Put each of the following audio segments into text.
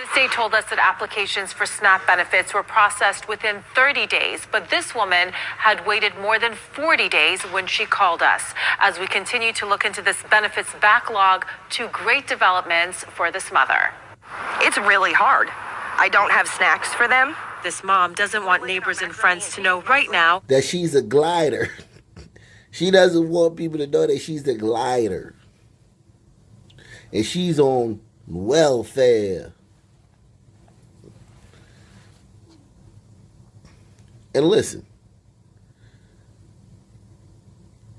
The state told us that applications for SNAP benefits were processed within 30 days, but this woman had waited more than 40 days when she called us. As we continue to look into this benefits backlog, two great developments for this mother. It's really hard. I don't have snacks for them. This mom doesn't want neighbors and friends to know right now that she's a glider. She doesn't want people to know that she's a glider. And she's on welfare. And listen,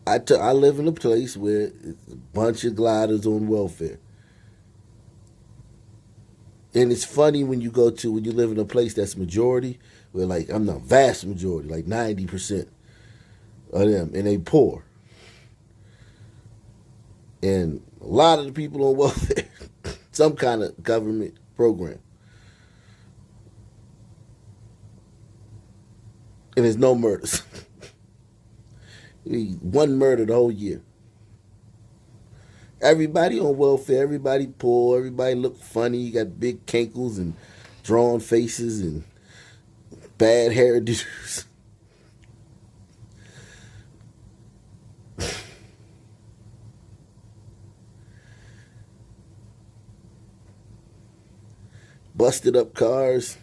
I live in a place where it's a bunch of gliders on welfare. And it's funny when you live in a place that's majority, where like, I'm not vast majority, like 90% of them, and they poor. And a lot of the people on welfare, some kind of government program. And there's no murders. One murder the whole year. Everybody on welfare, everybody poor, everybody look funny. You got big cankles and drawn faces and bad hairdos. Busted up cars.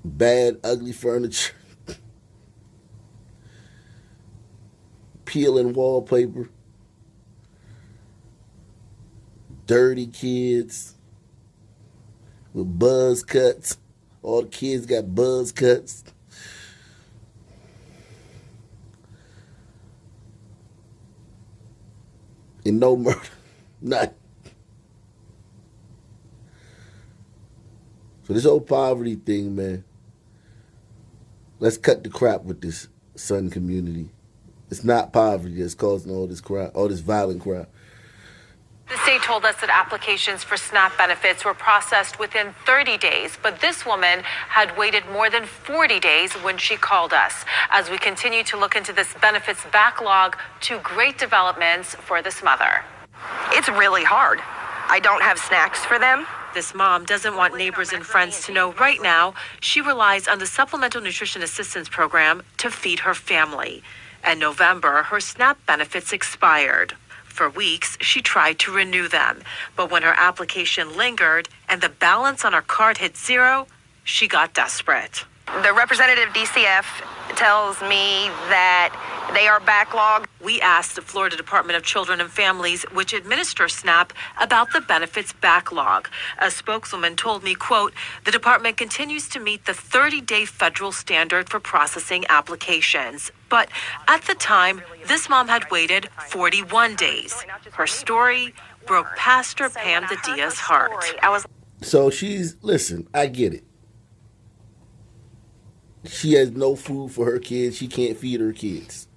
Bad, ugly furniture. Peeling wallpaper. Dirty kids with buzz cuts. All the kids got buzz cuts. And no murder. None. So this whole poverty thing, man, let's cut the crap with this Sun community. It's not poverty that's causing all this crap, all this violent crap. The state told us that applications for SNAP benefits were processed within 30 days, but this woman had waited more than 40 days when she called us. As we continue to look into this benefits backlog, two great developments for this mother. It's really hard. I don't have snacks for them. This mom doesn't want neighbors and friends to know right now she relies on the Supplemental Nutrition Assistance Program to feed her family. In November, her SNAP benefits expired. For weeks, she tried to renew them. But when her application lingered and the balance on her card hit zero, she got desperate. The representative DCF tells me that they are backlogged. We asked the Florida Department of Children and Families, which administers SNAP, about the benefits backlog. A spokeswoman told me, quote, the department continues to meet the 30-day federal standard for processing applications. But at the time, this mom had waited 41 days. Her story broke Pastor Pam the Dia's heart. So listen, I get it. She has no food for her kids. She can't feed her kids.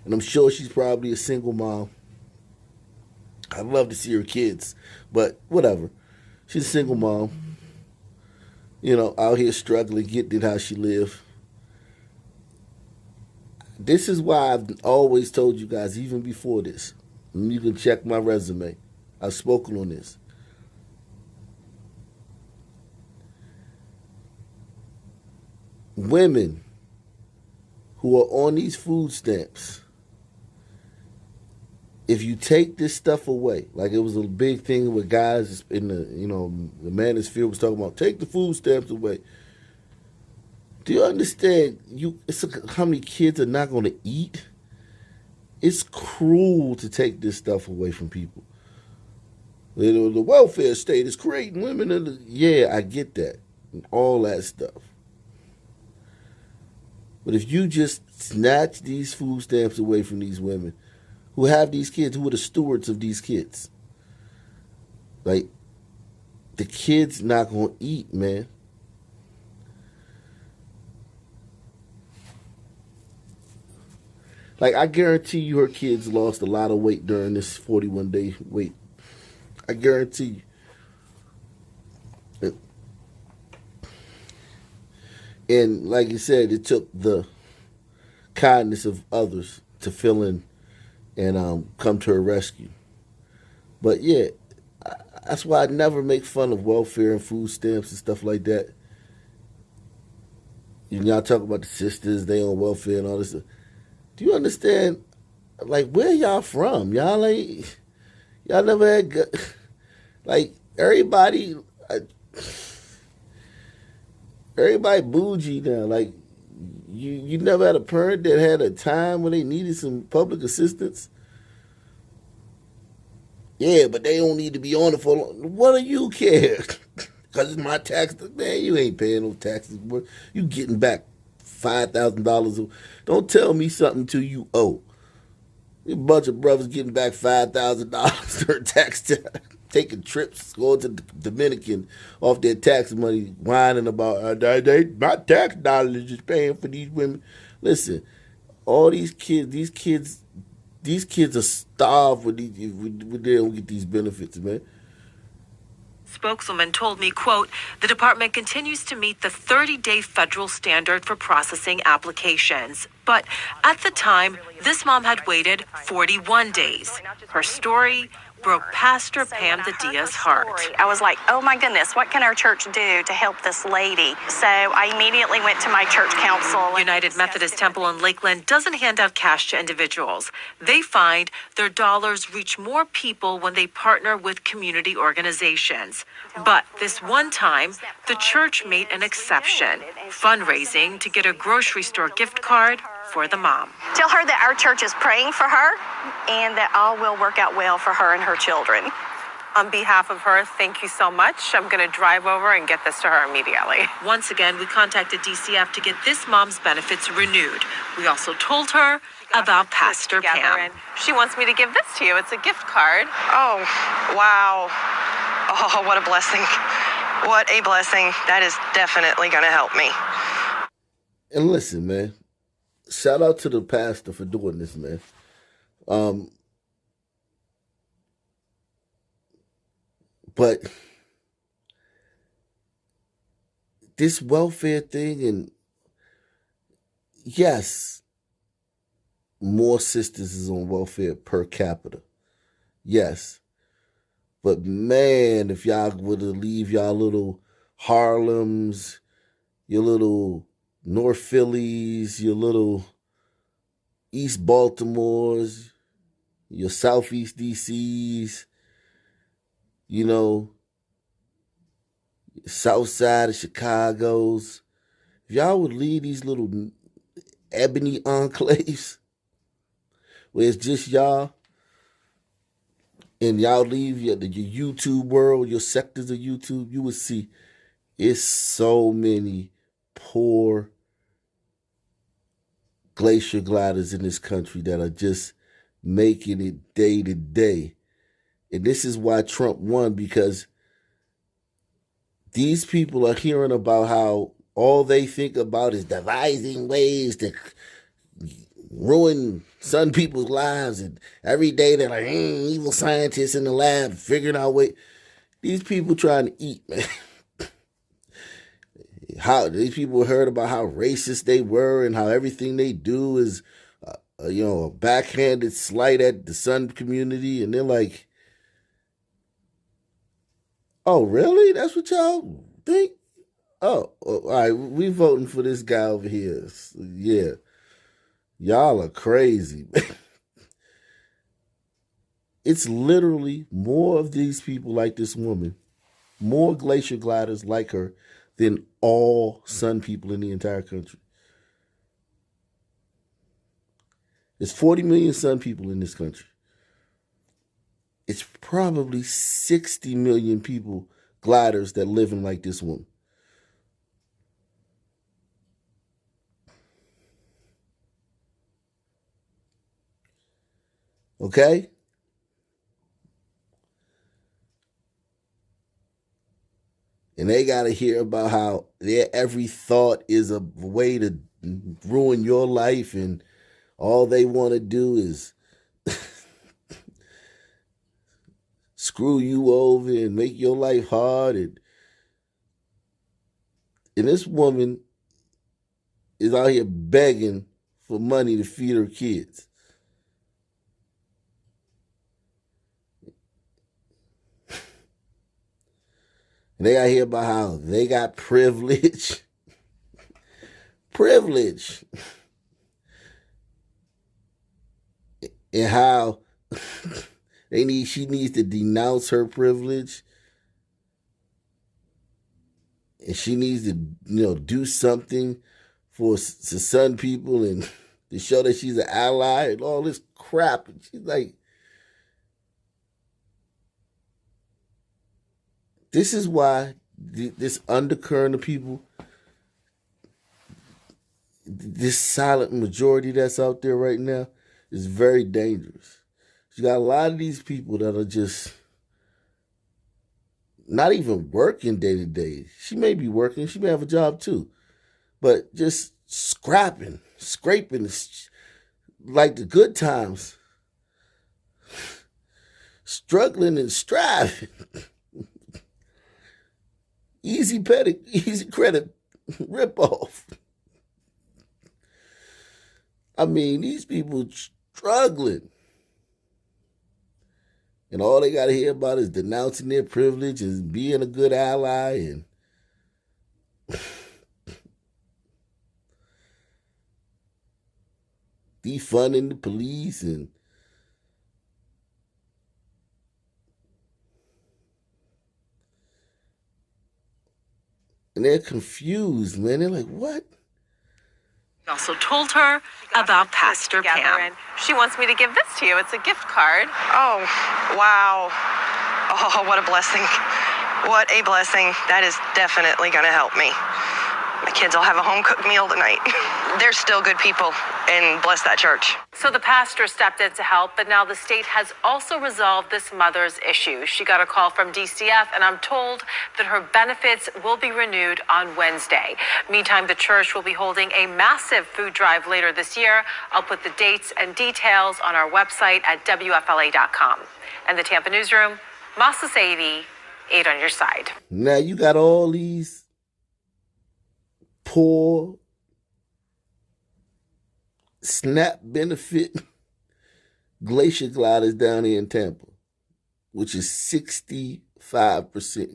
And I'm sure she's probably a single mom. I'd love to see her kids, but whatever. She's a single mom. You know, out here struggling, getting how she live. This is why I've always told you guys, even before this, and you can check my resume. I've spoken on this. Women who are on these food stamps, if you take this stuff away, like it was a big thing with guys in the manosphere was talking about, take the food stamps away. Do you understand? How many kids are not going to eat? It's cruel to take this stuff away from people. The welfare state is creating women. Yeah, I get that. And all that stuff. But if you just snatch these food stamps away from these women who have these kids, who are the stewards of these kids, like, the kid's not going to eat, man. Like, I guarantee you her kids lost a lot of weight during this 41-day wait. I guarantee you. And like you said, it took the kindness of others to fill in and come to her rescue. But yeah, That's why I never make fun of welfare and food stamps and stuff like that. Y'all talk about the sisters, they on welfare and all this. Do you understand? Like, where y'all from? Y'all never had like everybody. Everybody bougie now. Like, you never had a parent that had a time when they needed some public assistance. Yeah, but they don't need to be on it for long. What do you care? Because it's my tax. Man, you ain't paying no taxes. You getting back $5,000. Don't tell me something till you owe. A bunch of brothers getting back $5,000 during tax time, taking trips, going to the Dominican off their tax money, whining about my tax dollars is paying for these women. Listen, all these kids are starved when they don't get these benefits, man. Spokeswoman told me, quote, the department continues to meet the 30-day federal standard for processing applications. But at the time, this mom had waited 41 days. Her story broke Pastor Pam the Dia's heart. I was like, oh my goodness, what can our church do to help this lady? So I immediately went to my church council. United Methodist Temple in Lakeland doesn't hand out cash to individuals. They find their dollars reach more people when they partner with community organizations. But this one time, the church made an exception, fundraising to get a grocery store gift card for the mom. Tell her that our church is praying for her and that all will work out well for her and her children. On behalf of her, thank you so much. I'm going to drive over and get this to her immediately. Once again, we contacted DCF to get this mom's benefits renewed. We also told her about Pastor Pam. She wants me to give this to you. It's a gift card. Oh, wow. Oh, what a blessing. What a blessing. That is definitely going to help me. And listen, man, shout out to the pastor for doing this, man. But this welfare thing, and yes, more sisters is on welfare per capita. Yes. But man, if y'all would leave y'all little Harlems, your little North Phillies, your little East Baltimores, your Southeast DCs, you know, South Side of Chicago's. If y'all would leave these little ebony enclaves where it's just y'all, and y'all leave your YouTube world, your sectors of YouTube, you would see it's so many poor glacier gliders in this country that are just making it day to day. And this is why Trump won, because these people are hearing about how all they think about is devising ways to ruin some people's lives, and every day they're like, evil scientists in the lab figuring out ways. These people trying to eat, man. How these people heard about how racist they were and how everything they do is, a backhanded slight at the Sun community, and they're like, "Oh, really? That's what y'all think? Oh, all right, we voting for this guy over here. Yeah, y'all are crazy." It's literally more of these people like this woman, more glacier gliders like her than all Sun people in the entire country. There's 40 million Sun people in this country. It's probably 60 million people, gliders, that living like this woman. Okay? And they got to hear about how their every thought is a way to ruin your life, and all they want to do is screw you over and make your life hard. And this woman is out here begging for money to feed her kids. And they got to hear about how they got privilege. Privilege. And how she needs to denounce her privilege. And she needs to, do something for Sun people and to show that she's an ally and all this crap. And she's like, this is why this undercurrent of people, this silent majority that's out there right now, is very dangerous. You got a lot of these people that are just not even working day to day. She may be working, she may have a job too, but just scraping, scraping, like the good times, struggling and striving. Easy credit ripoff. I mean, these people struggling. And all they got to hear about is denouncing their privilege and being a good ally and defunding the police and they're confused, man. They're like, what? I also told her about Pastor Pam. She wants me to give this to you. It's a gift card. Oh, wow. Oh, what a blessing. What a blessing. That is definitely going to help me. My kids will have a home-cooked meal tonight. They're still good people, and bless that church. So the pastor stepped in to help, but now the state has also resolved this mother's issue. She got a call from DCF, and I'm told that her benefits will be renewed on Wednesday. Meantime, the church will be holding a massive food drive later this year. I'll put the dates and details on our website at WFLA.com. And the Tampa Newsroom, Masa Saidi, 8 on your side. Now you got all these poor SNAP benefit glacier gliders down here in Tampa, which is 65%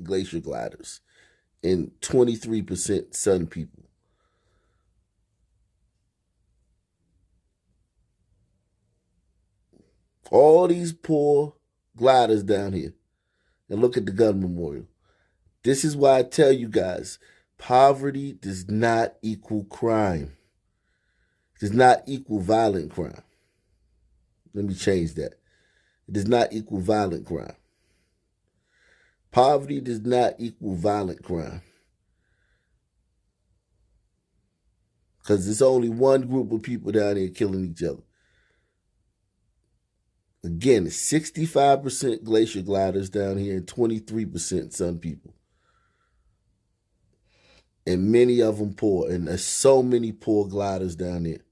glacier gliders and 23% Sun people. All these poor gliders down here. And look at the gun memorial. This is why I tell you guys, poverty does not equal crime. It does not equal violent crime. Let me change that. It does not equal violent crime. Poverty does not equal violent crime. Because there's only one group of people down there killing each other. Again, it's 65% glacier gliders down here and 23% Sun people. And many of them poor. And there's so many poor gliders down there.